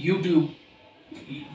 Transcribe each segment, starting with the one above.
YouTube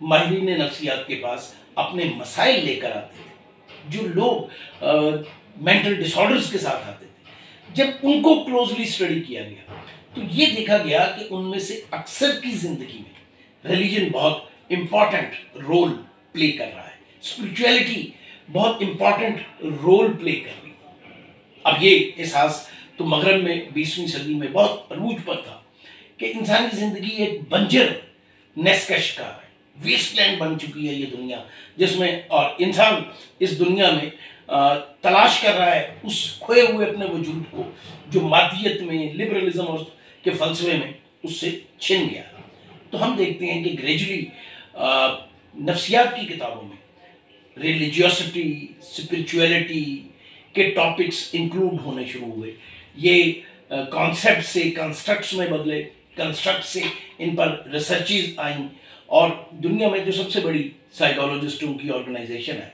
ماہرین نفسیات کے پاس اپنے مسائل لے کر آتے تھے، جو لوگ مینٹل ڈس آرڈرز کے ساتھ آتے تھے، جب ان کو کلوزلی اسٹڈی کیا گیا تو یہ دیکھا گیا کہ ان میں سے اکثر کی زندگی میں ریلیجن بہت امپورٹنٹ رول پلے کر رہا ہے، اسپرچویلٹی بہت امپورٹنٹ رول پلے کر رہی ہے۔ اب یہ احساس تو مغرب میں 20ویں صدی میں بہت عروج پر تھا کہ انسانی زندگی ایک بنجر نیس کا شکار ہے، ویسٹ لینڈ بن چکی ہے یہ دنیا، جس میں اور انسان اس دنیا میں تلاش کر رہا ہے اس کھوئے ہوئے اپنے وجود کو جو مادیت میں، لبرلزم اور کے فلسفے میں اس سے چھن گیا۔ تو ہم دیکھتے ہیں کہ گریجولی نفسیات کی کتابوں میں ریلیجیوسٹی، اسپرچویلٹی کے ٹاپکس انکلوڈ ہونے شروع ہوئے، یہ کانسیپٹ سے کنسٹرکٹس میں بدلے، کنسٹرکٹ سے ان پر ریسرچز آئیں، اور دنیا میں جو سب سے بڑی سائیکالوجسٹوں کی آرگنائزیشن ہے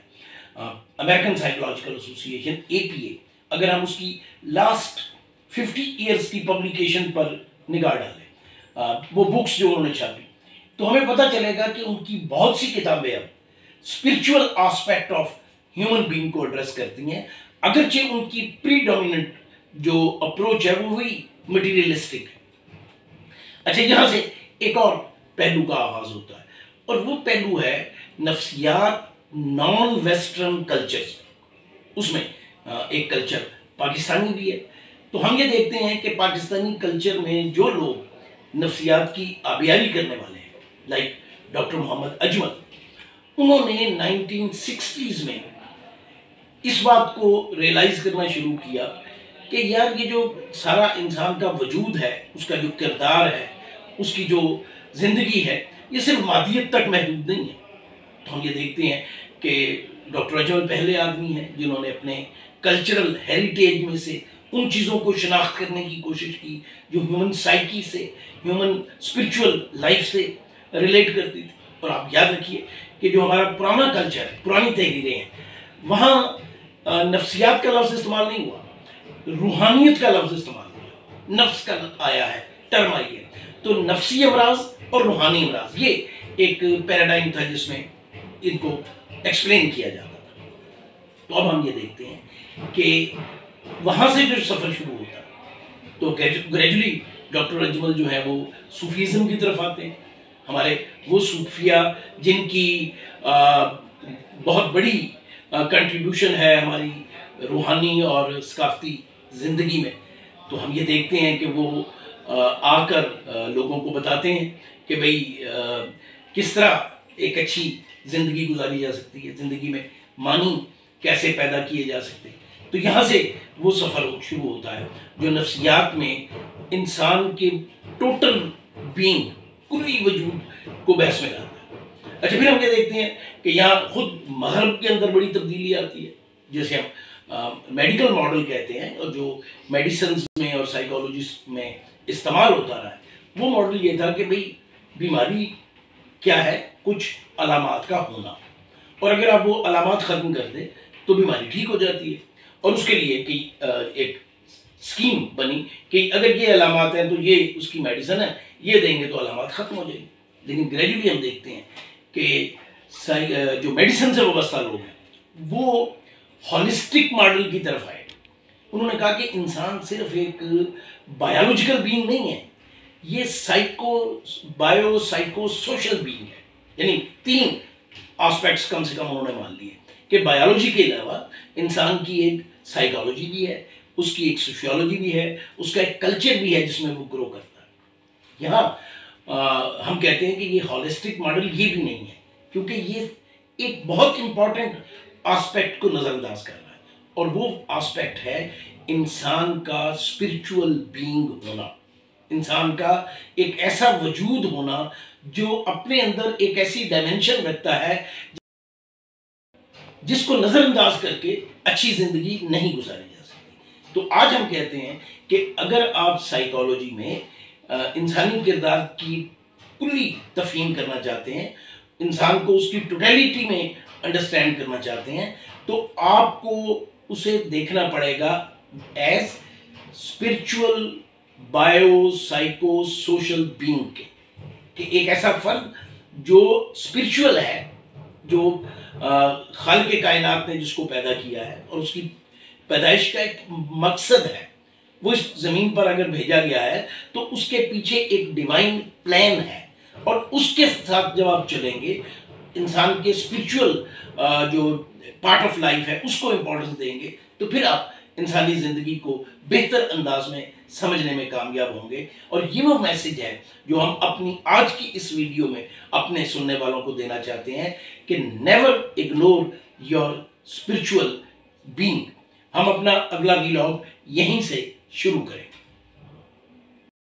امریکن سائیکولوجیکل ایسوسی ایشن APA، اگر ہم اس کی لاسٹ 50 ایئرس کی پبلیکیشن پر نگاہ ڈالیں، وہ بکس جو انہوں نے چھاپی، تو ہمیں پتہ چلے گا کہ ان کی بہت سی کتابیں اب spiritual aspect of human being کو ایڈریس کرتی ہیں، اگرچہ ان کی پری ڈومیننٹ جو اپروچ ہے وہ وہی مٹیریلسٹک ہے۔ اچھا، یہاں سے ایک اور پہلو کا آغاز ہوتا ہے، اور وہ پہلو ہے نفسیات نان ویسٹرن کلچرز، اس میں ایک کلچر پاکستانی بھی ہے۔ تو ہم یہ دیکھتے ہیں کہ پاکستانی کلچر میں جو لوگ نفسیات کی آبیاری کرنے والے ہیں، لائک ڈاکٹر محمد اجمل، انہوں نے 1960s میں اس بات کو ریئلائز کرنا شروع کیا کہ یار یہ جو سارا انسان کا وجود ہے، اس کا جو کردار ہے، اس کی جو زندگی ہے، یہ صرف مادیت تک محدود نہیں ہے۔ تو ہم یہ دیکھتے ہیں کہ ڈاکٹر اجمل پہلے آدمی ہیں جنہوں نے اپنے کلچرل ہیریٹیج میں سے ان چیزوں کو شناخت کرنے کی کوشش کی جو ہیومن سائیکی سے، ہیومن اسپرچول لائف سے ریلیٹ کرتی تھی۔ اور آپ یاد رکھیے کہ جو ہمارا پرانا کلچر ہے، پرانی تحریریں ہیں، وہاں نفسیات کا لفظ استعمال نہیں ہوا، روحانیت کا لفظ استعمال ہوا، نفس کا آیا ہے، ٹرم آئی ہے۔ تو نفسی امراض اور روحانی امراض، یہ ایک پیراڈائم تھا جس میں ان کو ایکسپلین کیا جاتا تھا۔ تو اب ہم یہ دیکھتے ہیں کہ وہاں سے جو سفر شروع ہوتا ہے تو گریجولی ڈاکٹر اجمل جو ہے وہ صوفیزم کی طرف آتے ہیں، ہمارے وہ صوفیہ جن کی بہت بڑی کنٹریبیوشن ہے ہماری روحانی اور ثقافتی زندگی میں۔ تو ہم یہ دیکھتے ہیں کہ وہ آ کر لوگوں کو بتاتے ہیں کہ بھئی کس طرح ایک اچھی زندگی گزاری جا سکتی ہے، زندگی میں معنی کیسے پیدا کیے جا سکتے ہیں۔ تو یہاں سے وہ سفر شروع ہوتا ہے جو نفسیات میں انسان کے ٹوٹل بینگ، کلی وجود کو بحث میں لاتا ہے۔ اچھا، پھر ہم یہ دیکھتے ہیں کہ یہاں خود مغرب کے اندر بڑی تبدیلی آتی ہے، جیسے ہم میڈیکل ماڈل کہتے ہیں، اور جو میڈیسنز میں اور سائیکالوجیز میں استعمال ہوتا رہا ہے، وہ ماڈل یہ تھا کہ بھئی بیماری کیا ہے؟ کچھ علامات کا ہونا، اور اگر آپ وہ علامات ختم کر دیں تو بیماری ٹھیک ہو جاتی ہے۔ اور اس کے لیے ایک اسکیم بنی کہ اگر یہ علامات ہیں تو یہ اس کی میڈیسن ہے، یہ دیں گے تو علامات ختم ہو جائیں گے۔ لیکن گریجولی ہم دیکھتے ہیں کہ جو میڈیسن سے وابستہ لوگ ہیں وہ ہالسٹک ماڈل کی طرف آئے۔ انہوں نے کہا کہ انسان صرف ایک بایولوجیکل بینگ نہیں ہے، یہ بایو سائیکو سوشل بینگ ہے۔ یعنی 3 آسپیکٹس کم سے کم انہوں نے مان لیے کہ بایولوجی کے علاوہ انسان کی ایک سائیکالوجی بھی ہے، اس کی ایک سوشیولوجی بھی ہے، اس کا ایک کلچر بھی ہے جس میں وہ گرو کرتا ہے۔ یہاں ہم کہتے ہیں کہ یہ ہالسٹک ماڈل یہ بھی نہیں ہے، کیونکہ یہ ایک بہت امپورٹنٹ آسپیکٹ کو نظر انداز کر رہا ہے، اور وہ آسپیکٹ ہے انسان کا اسپرچول بینگ ہونا، انسان کا ایک ایسا وجود ہونا جو اپنے اندر ایک ایسی ڈائمنشن رکھتا ہے جس کو نظر انداز کر کے اچھی زندگی نہیں گزاری جا سکتی۔ تو آج ہم کہتے ہیں کہ اگر آپ سائیکالوجی میں انسانی کردار کی کلی تفہیم کرنا چاہتے ہیں، انسان کو اس کی ٹوٹیلیٹی میں انڈرسٹینڈ کرنا چاہتے ہیں، تو آپ کو اسے دیکھنا پڑے گا as spiritual bio psycho social being کے، کہ ایک ایسا فرد جو اسپرچول ہے، جو خالق کائنات نے جس کو پیدا کیا ہے اور اس کی پیدائش کا ایک مقصد ہے، وہ اس زمین پر اگر بھیجا گیا ہے تو اس کے پیچھے ایک ڈیوائن پلان ہے، اور اس کے ساتھ جب آپ چلیں گے، انسان کے اسپرچول جو پارٹ آف لائف ہے اس کو امپورٹنس دیں گے، تو پھر آپ انسانی زندگی کو بہتر انداز میں سمجھنے میں کامیاب ہوں گے۔ اور یہ وہ میسج ہے جو ہم اپنی آج کی اس ویڈیو میں اپنے سننے والوں کو دینا چاہتے ہیں کہ never ignore your spiritual being. ہم اپنا اگلا ویلاگ یہیں سے شروع کریں۔